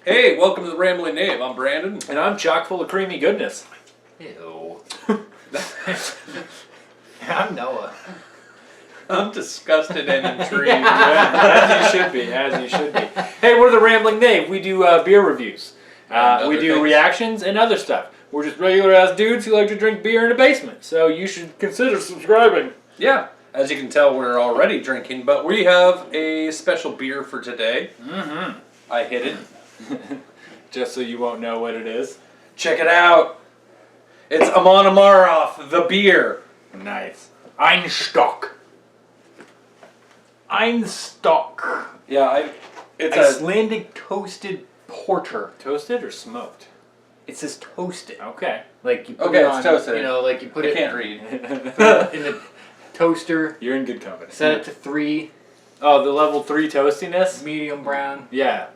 Hey, welcome to the Rambling Knave. I'm Brandon. And I'm chock full of creamy goodness. Ew. I'm Noah. I'm disgusted and intrigued. As you should be, as you should be. Hey, we're the Rambling Knave. We do beer reviews. We do reactions and other stuff. We're just regular ass dudes who like to drink beer in a basement. So you should consider subscribing. Yeah, as you can tell, we're already drinking, but we have a special beer for today. Mm-hmm. I hid it. Just so you won't know what it is. Check it out. It's Amon Amarov, the beer. Nice. Einstök. Einstök. Yeah, it's Icelandic toasted porter. Toasted or smoked? It says toasted. Okay. Like you put Okay, it it's on, toasted. you know, like you put I it can't read. in the toaster, You're in good company. set it to 3, Oh, the level 3 toastiness? medium brown. Yeah.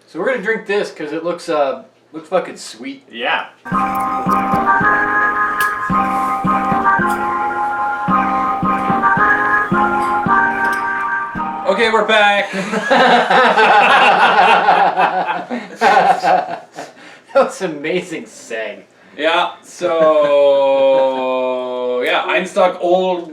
So we're gonna drink this because it looks fucking sweet. Yeah. Okay, we're back. That was an amazing seg. Yeah, so... Yeah, Einstök Old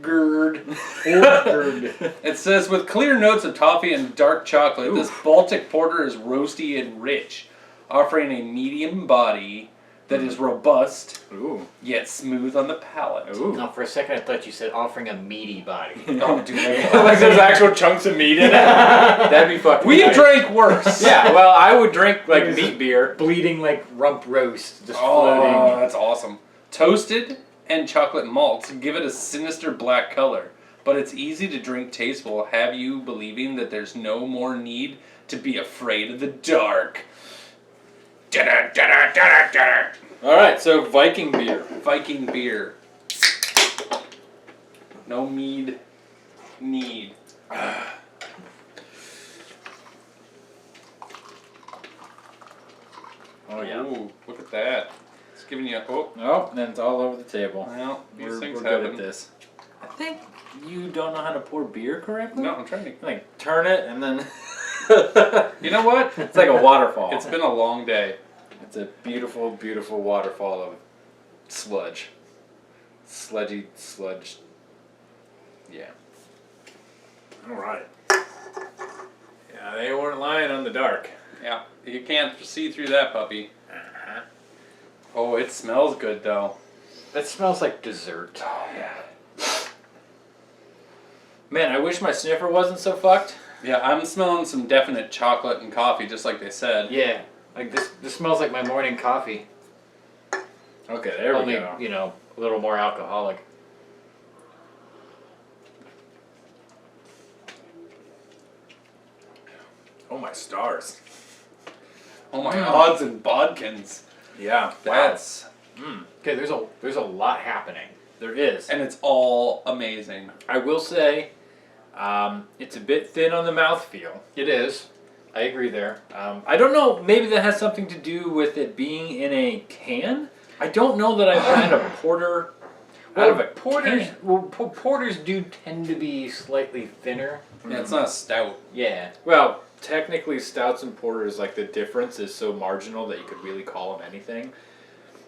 Gerd. It says, with clear notes of toffee and dark chocolate, this Baltic porter is roasty and rich, offering a medium body that is robust, Ooh. yet smooth on the palate. Ooh. No, for a second I thought you said offering a meaty body. Oh, dude. Like there's actual chunks of meat in it. That'd be fucking We nice. drank worse. Yeah, well, I would drink like meat beer. Bleeding like rump roast, just Oh, floating. that's awesome. Toasted and chocolate malts give it a sinister black color, but it's easy to drink tasteful, have you believing that there's no more need to be afraid of the dark. All right, so Viking beer. Viking beer. No mead. Need. Oh yeah. Ooh, look at that. It's giving you a hope. Oh, and then it's all over the table. Well, these We're things good happen. at this. I think you don't know how to pour beer correctly. No, I'm trying to. Like turn it and then. You know what? It's like a waterfall. It's been a long day. It's a beautiful, beautiful waterfall of sludge. Sludgy sludge. Yeah. All right. Yeah, they weren't lying on the dark. Yeah, you can't see through that puppy. Uh-huh. Oh, it smells good though. That smells like dessert. Oh yeah. Man, I wish my sniffer wasn't so fucked. Yeah, I'm smelling some definite chocolate and coffee, just like they said. Yeah, like this smells like my morning coffee. Okay, there Only, we go. you know, a little more alcoholic. Oh my stars. Oh my odds and bodkins. Yeah. That's Okay, there's a lot happening. There is. and it's all amazing. I will say, it's a bit thin on the mouthfeel. It is. I agree there. I don't know, maybe that has something to do with it being in a can. I don't know that I've had a porter out of a porters. can. Well, porters do tend to be slightly thinner. Yeah, it's not a stout. Yeah. Well, technically stouts and porters, like the difference is so marginal that you could really call them anything.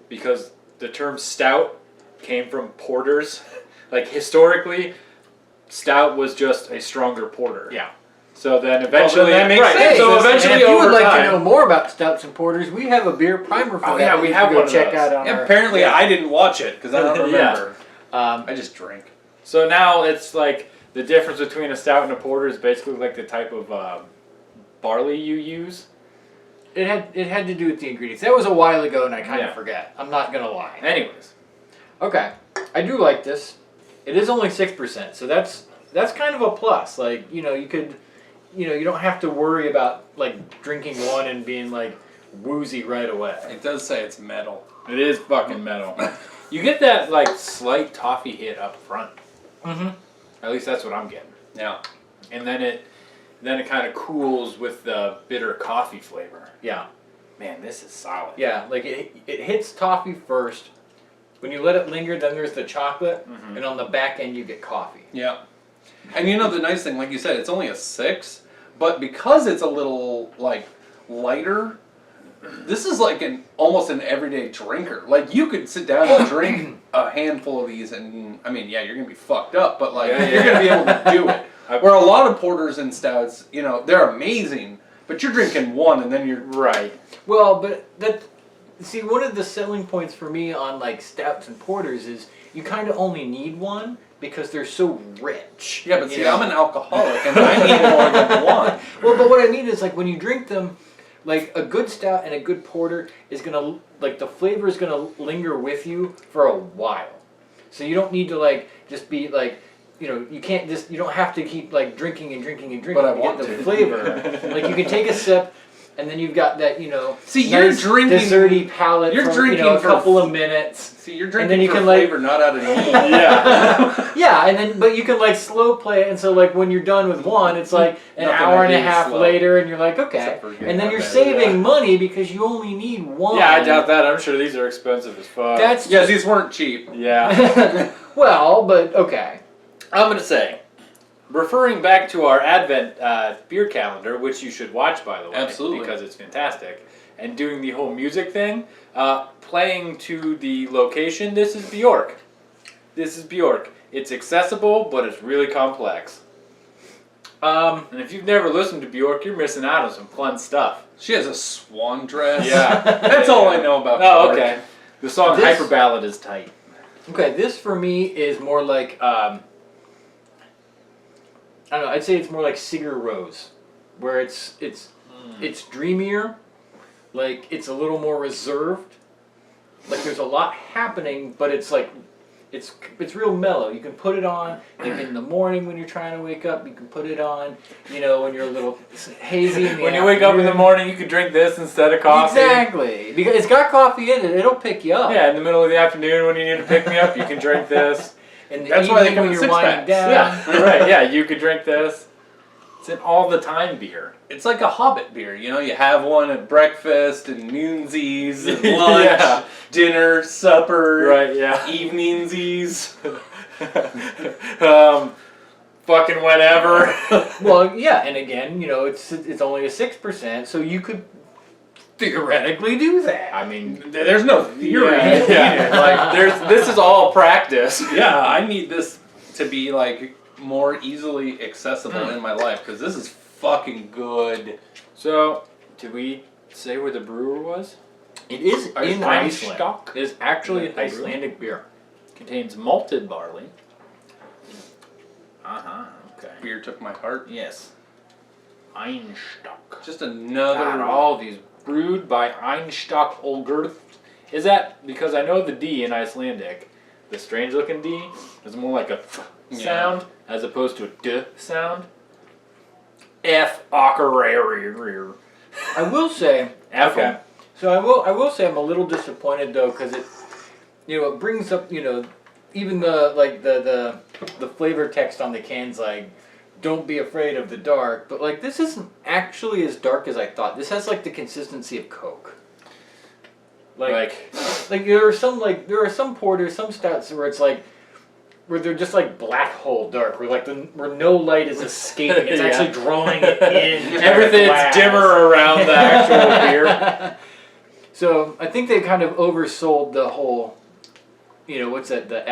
Because the term stout came from porters. Like historically, stout was just a stronger porter. Yeah. So then eventually, that makes right, sense. so And eventually if you over would like time, to know more about stouts and porters, we have a beer primer for Oh, that. yeah, that we you have can one go of check those. out on Yeah, our. apparently I didn't watch it because I don't Yeah. remember. I just drink. So now it's like the difference between a stout and a porter is basically like the type of barley you use. It had to do with the ingredients. That was a while ago, and I kind of Yeah. forget. I'm not gonna lie. Anyways, Okay, I do like this. It is only 6%, so that's kind of a plus. Like, you know, you could, you know, you don't have to worry about like drinking one and being like woozy right away. It does say it's metal. it is fucking metal. You get that like slight toffee hit up front. Mm-hmm. At least that's what I'm getting. Yeah. And then it kind of cools with the bitter coffee flavor. Yeah. Man, this is solid. Yeah, like it hits toffee first. When you let it linger, then there's the chocolate, and on the back end you get coffee. Yeah. And you know the nice thing, like you said, it's only a 6, but because it's a little like lighter. This is like almost an everyday drinker. Like you could sit down and drink a handful of these, and I mean, yeah, you're gonna be fucked up, but like you're gonna be able to do it. Where a lot of porters and stouts, you know, they're amazing, but you're drinking one and then you're Right. Well, but see, one of the selling points for me on like stouts and porters is you kind of only need one because they're so rich. Yeah, but see, I'm an alcoholic and I need more than one. Well, but what I mean is like when you drink them, like a good stout and a good porter is gonna like the flavor is gonna linger with you for a while. So you don't need to like just be like. You know, you can't just, you don't have to keep like drinking and drinking and drinking But I to want get the to. flavor. Like you can take a sip and then you've got that, you know, See, nice you're drinking desserty palate you're for, drinking you know, a for- couple of minutes. See, you're And drinking then you for can, like- flavor, not out of need. Yeah. Yeah, and then but you can like slow play it, and so like when you're done with one, it's like an Nothing hour I and a do is half slow. later, and you're like, okay, Except for getting and then my you're bed, saving money because you only need one. Yeah, I doubt that. I'm sure these are expensive as fuck. That's Yeah, these weren't cheap. Yeah. well, but okay. I'm going to say, referring back to our Advent beer calendar, which you should watch, by the way. Absolutely. Because it's fantastic. And doing the whole music thing, playing to the location, this is Bjork. This is Bjork. It's accessible, but it's really complex. And if you've never listened to Bjork, you're missing out on some fun stuff. She has a swan dress. Yeah. That's all I know about Oh, Bjork. okay. The song This- Hyper Ballad is tight. Okay, this for me is more like I don't know. I'd say it's more like Sigur Rose, where it's dreamier, like it's a little more reserved. Like there's a lot happening, but it's like it's real mellow. You can put it on like in the morning when you're trying to wake up. You can put it on, you know, when you're a little hazy. In the When you wake up in the afternoon. morning, you could drink this instead of coffee. Exactly, because it's got coffee in it. It'll pick you up. Yeah, in the middle of the afternoon when you need to pick me up, you can drink this. In the That's why they evening come when in you're winding six-packs. down. Yeah, right. Yeah, you could drink this. It's an all-the-time beer. It's like a Hobbit beer, you know. You have one at breakfast and noonsies and lunch, Yeah. dinner, supper, Right. Yeah. eveningsies. Fucking whenever. Well, yeah, and again, you know, it's only a 6%, so you could theoretically do that. I mean, There's no theory. yeah. Like this is all practice. Yeah, I need this to be like more easily accessible in my life because this is fucking good. So, did we say where the brewer was? It is in Iceland. Einstök. It is actually an Is that the brewer? Icelandic beer. Contains malted barley. Okay. Beer took my heart. Yes. Einstök. Just another. God, all these brewed by Einstök Olgurth. Is that because I know the D in Icelandic, the strange looking D is more like a th sound as opposed to a d sound? F Ocararier. I will say, F. okay. So I will say I'm a little disappointed though because it, you know, it brings up, you know, even the flavor text on the cans like, don't be afraid of the dark, but like this isn't actually as dark as I thought. This has like the consistency of Coke. Like there are some porters, some stouts where it's like where they're just like black hole dark, where like where no light is escaping. It's Yeah. actually drawing it in. Everything is dimmer around the actual beer. So I think they kind of oversold the whole, you know, what's that? The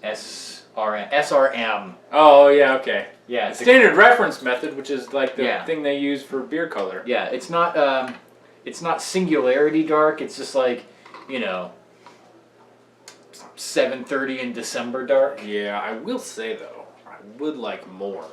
SRM. Oh yeah, okay. Yeah, it's Standard reference method, which is like the Yeah. thing they use for beer color. yeah. It's not singularity dark. It's just like, you know, 7:30 in December dark. Yeah, I will say though, I would like more.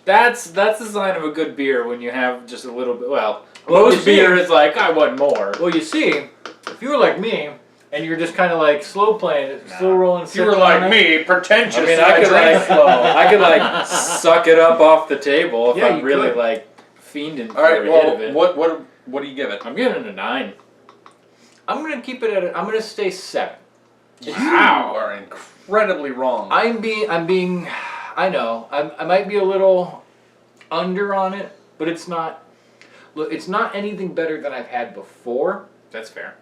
That's the sign of a good beer when you have just a little bit. Well, Well, most you see- beer is like I want more. Well, you see, if you were like me and you're just kind of like slow playing, slow rolling. If you were like me, pretentious. I mean, and I could drink like, slow. I could like suck it up off the table if Yeah, I'm you really could. like fiending All for right. a hit of Well, it. what do you give it? I'm giving it a 9. I'm gonna keep it at. I'm gonna stay 7. You are incredibly wrong. I know. I might be a little under on it, but it's not. Look, it's not anything better than I've had before. That's fair.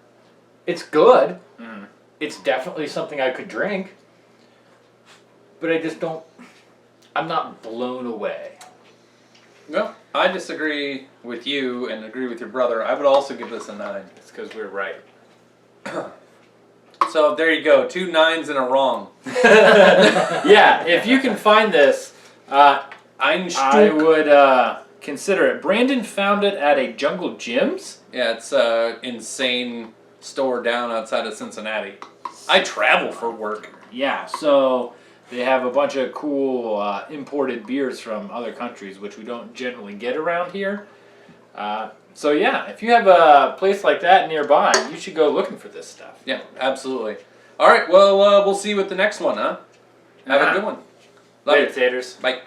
It's good. Mm. It's definitely something I could drink. But I just don't. I'm not blown away. Well, I disagree with you and agree with your brother. I would also give this a 9. It's because we're right. So there you go, 2 9s and a wrong. Yeah, if you can find this, I Einstök. would consider it. Brandon found it at a Jungle Gyms. Yeah, it's a insane store down outside of Cincinnati. I travel for work. Yeah, so they have a bunch of cool imported beers from other countries, which we don't generally get around here. So yeah, if you have a place like that nearby, you should go looking for this stuff. Yeah, absolutely. All right, well, we'll see you with the next one, huh? Have a good one. Love Later, it. taters. Bye.